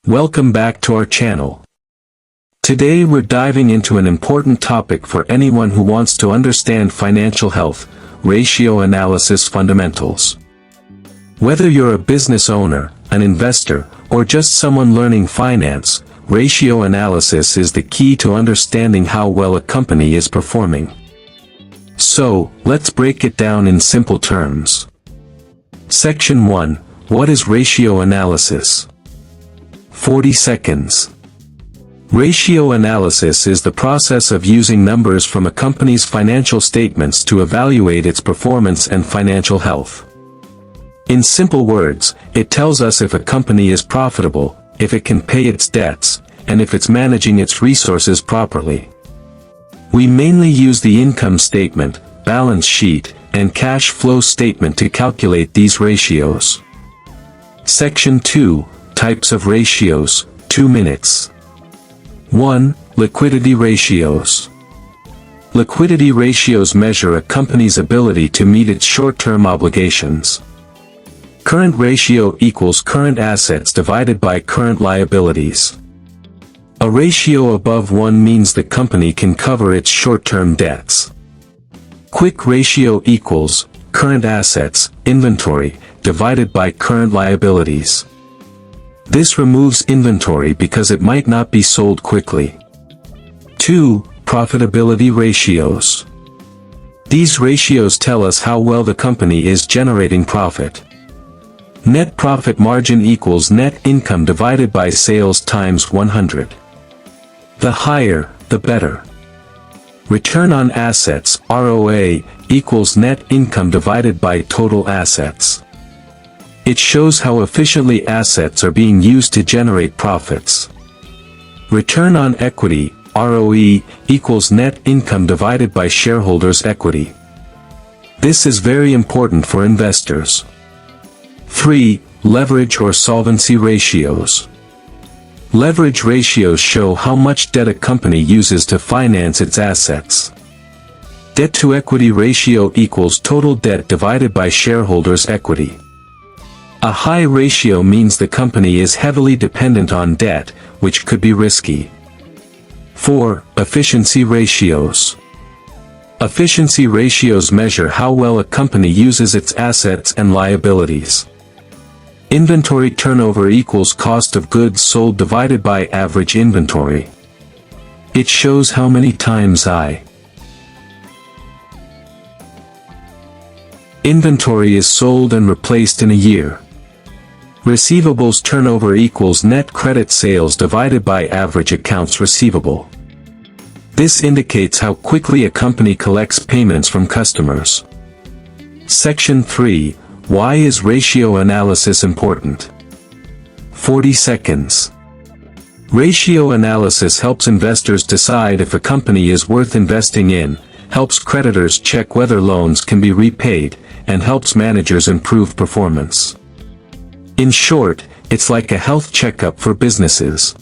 Welcome back to our channel. Today we're diving into an important topic for anyone who wants to understand financial health, ratio analysis fundamentals. Whether you're a business owner, an investor, or just someone learning finance, ratio analysis is the key to understanding how well a company is performing. So, let's break it down in simple terms. Section 1. What is ratio analysis? 40 seconds. Ratio analysis is the process of using numbers from a company's financial statements to evaluate its performance and financial health. In simple words, it tells us if a company is profitable, if it can pay its debts, and if it's managing its resources properly. We mainly use the income statement, balance sheet, and cash flow statement to calculate these ratios. Section 2. Types of ratios, 2 minutes. 1. Liquidity ratios. Liquidity ratios measure a company's ability to meet its short-term obligations. Current ratio equals current assets divided by current liabilities. A ratio above 1 means the company can cover its short-term debts. Quick ratio equals current assets, inventory, divided by current liabilities. This removes inventory because it might not be sold quickly. 2. Profitability ratios. These ratios tell us how well the company is generating profit. Net profit margin equals net income divided by sales times 100. The higher, the better. Return on assets, ROA, equals net income divided by total assets. It shows how efficiently assets are being used to generate profits. Return on equity, ROE, equals net income divided by shareholders' equity. This is very important for investors. 3. Leverage or solvency ratios. Leverage ratios show how much debt a company uses to finance its assets. Debt-to-equity ratio equals total debt divided by shareholders' equity. A high ratio means the company is heavily dependent on debt, which could be risky. 4. Efficiency ratios. Efficiency ratios measure how well a company uses its assets and liabilities. Inventory turnover equals cost of goods sold divided by average inventory. It shows how many times inventory is sold and replaced in a year. Receivables turnover equals net credit sales divided by average accounts receivable. This indicates how quickly a company collects payments from customers. Section 3. Why is ratio analysis important? 40 seconds. Ratio analysis helps investors decide if a company is worth investing in, helps creditors check whether loans can be repaid, and helps managers improve performance. In short, it's like a health checkup for businesses.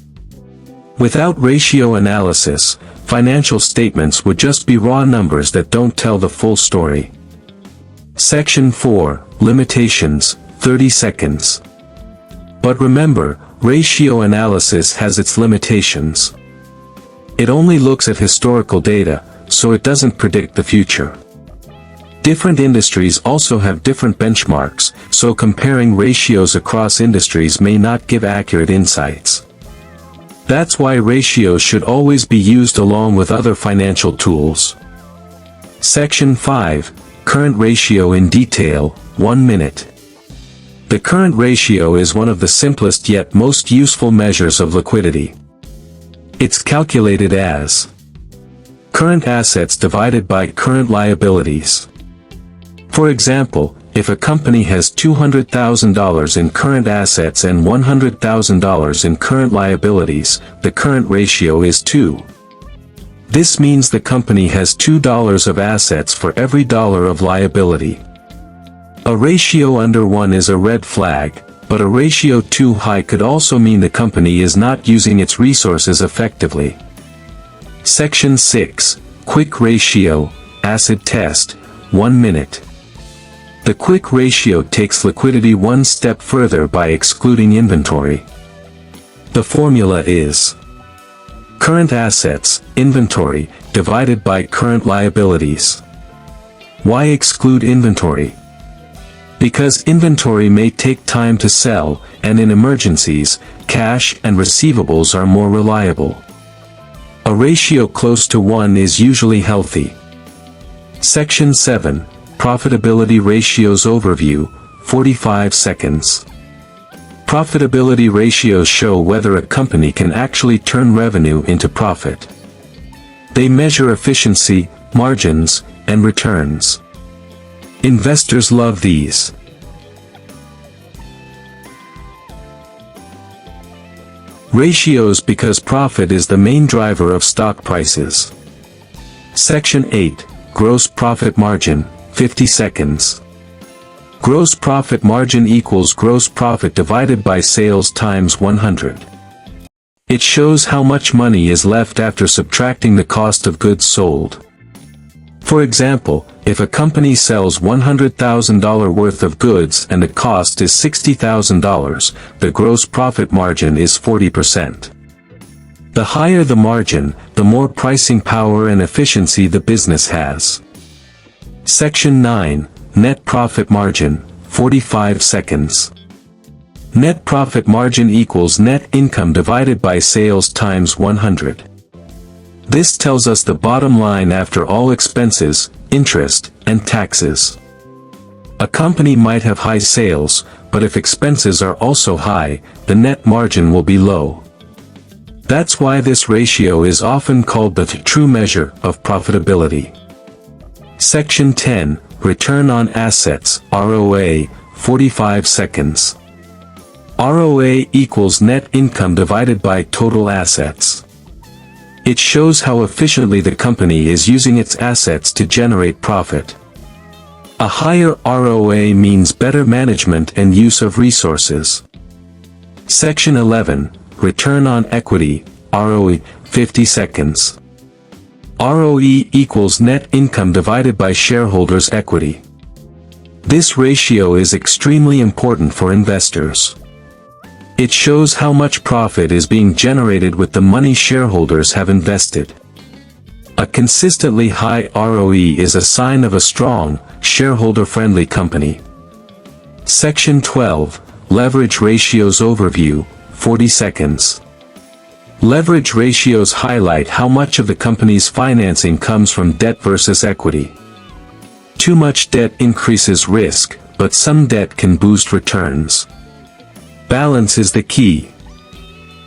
Without ratio analysis, financial statements would just be raw numbers that don't tell the full story. Section 4. Limitations, 30 seconds. But remember, ratio analysis has its limitations. It only looks at historical data, so it doesn't predict the future. Different industries also have different benchmarks, so comparing ratios across industries may not give accurate insights. That's why ratios should always be used along with other financial tools. Section 5. Current ratio in detail, 1 minute. The current ratio is one of the simplest yet most useful measures of liquidity. It's calculated as current assets divided by current liabilities. For example, if a company has $200,000 in current assets and $100,000 in current liabilities, the current ratio is 2. This means the company has $2 of assets for every dollar of liability. A ratio under 1 is a red flag, but a ratio too high could also mean the company is not using its resources effectively. Section 6. Quick ratio, acid test, 1 minute. The quick ratio takes liquidity one step further by excluding inventory. The formula is current assets, inventory, divided by current liabilities. Why exclude inventory? Because inventory may take time to sell, and in emergencies, cash and receivables are more reliable. A ratio close to 1 is usually healthy. Section 7, Profitability Ratios Overview, 45 seconds. Profitability ratios show whether a company can actually turn revenue into profit. They measure efficiency, margins, and returns. Investors love these. Ratios because profit is the main driver of stock prices. Section 8, Gross Profit Margin, 50 seconds. Gross profit margin equals gross profit divided by sales times 100. It shows how much money is left after subtracting the cost of goods sold. For example, if a company sells $100,000 worth of goods and the cost is $60,000, the gross profit margin is 40%. The higher the margin, the more pricing power and efficiency the business has. Section 9, Net Profit Margin, 45 seconds. Net profit margin equals net income divided by sales times 100. This tells us the bottom line after all expenses, interest, and taxes. A company might have high sales, but if expenses are also high, the net margin will be low. That's why this ratio is often called the true measure of profitability. Section 10, Return on Assets, ROA, 45 seconds. ROA equals net income divided by total assets. It shows how efficiently the company is using its assets to generate profit. A higher ROA means better management and use of resources. Section 11, Return on Equity, ROE, 50 seconds. ROE equals net income divided by shareholders' equity. This ratio is extremely important for investors. It shows how much profit is being generated with the money shareholders have invested. A consistently high ROE is a sign of a strong, shareholder-friendly company. Section 12, Leverage Ratios Overview, 40 seconds. Leverage ratios highlight how much of the company's financing comes from debt versus equity. Too much debt increases risk, but some debt can boost returns. Balance is the key.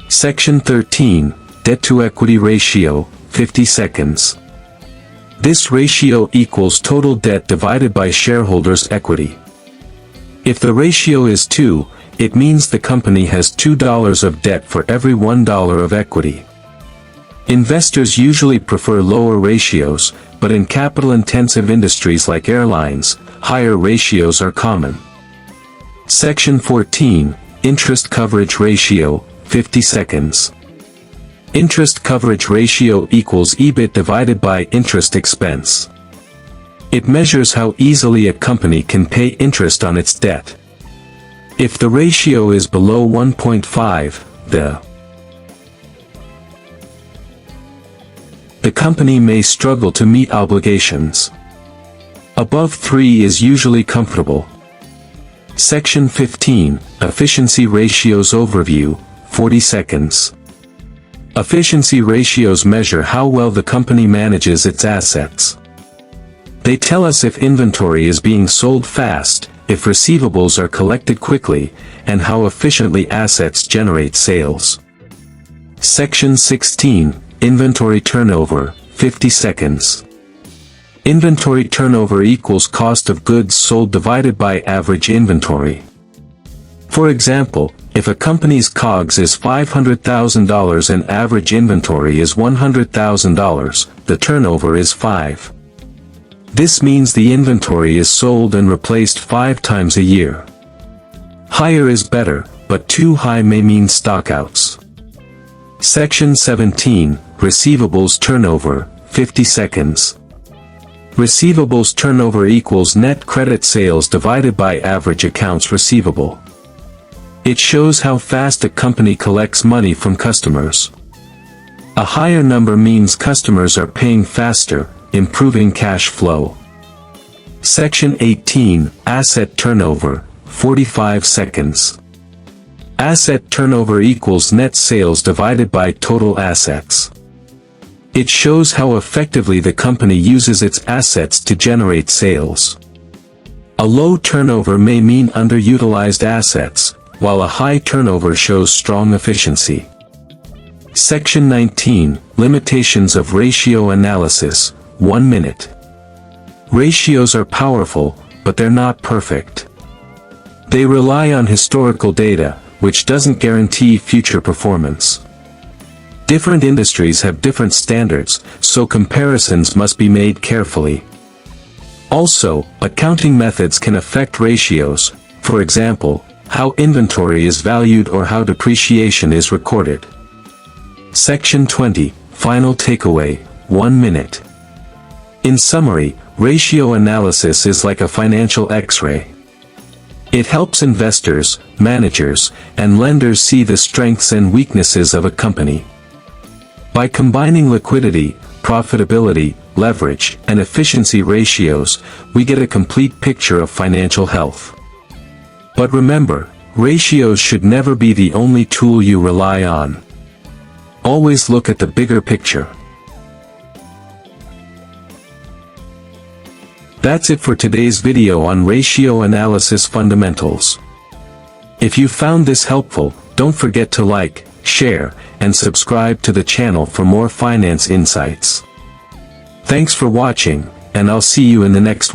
Section 13, Debt-to-Equity Ratio, 50 seconds. This ratio equals total debt divided by shareholders' equity. If the ratio is 2, it means the company has $2 of debt for every $1 of equity. Investors usually prefer lower ratios, but in capital-intensive industries like airlines, higher ratios are common. Section 14, Interest Coverage Ratio, 50 seconds. Interest coverage ratio equals EBIT divided by interest expense. It measures how easily a company can pay interest on its debt. If the ratio is below 1.5, the company may struggle to meet obligations. Above 3 is usually comfortable. Section 15, Efficiency Ratios Overview, 40 seconds. Efficiency ratios measure how well the company manages its assets. They tell us if inventory is being sold fast, if receivables are collected quickly, and how efficiently assets generate sales. Section 16, Inventory Turnover, 50 seconds. Inventory turnover equals cost of goods sold divided by average inventory. For example, if a company's COGS is $500,000 and average inventory is $100,000, the turnover is 5. This means the inventory is sold and replaced 5 times a year. Higher is better, but too high may mean stockouts. Section 17, Receivables Turnover, 50 seconds. Receivables turnover equals net credit sales divided by average accounts receivable. It shows how fast a company collects money from customers. A higher number means customers are paying faster, improving cash flow. Section 18, Asset Turnover, 45 seconds. Asset turnover equals net sales divided by total assets. It shows how effectively the company uses its assets to generate sales. A low turnover may mean underutilized assets, while a high turnover shows strong efficiency. Section 19, Limitations of Ratio Analysis, 1 minute. Ratios are powerful, but they're not perfect. They rely on historical data, which doesn't guarantee future performance. Different industries have different standards, so comparisons must be made carefully. Also, accounting methods can affect ratios, for example, how inventory is valued or how depreciation is recorded. Section 20, Final Takeaway, 1 minute. In summary, ratio analysis is like a financial X-ray. It helps investors, managers, and lenders see the strengths and weaknesses of a company. By combining liquidity, profitability, leverage, and efficiency ratios, we get a complete picture of financial health. But remember, ratios should never be the only tool you rely on. Always look at the bigger picture. That's it for today's video on ratio analysis fundamentals. If you found this helpful, don't forget to like, share, and subscribe to the channel for more finance insights. Thanks for watching, and I'll see you in the next one.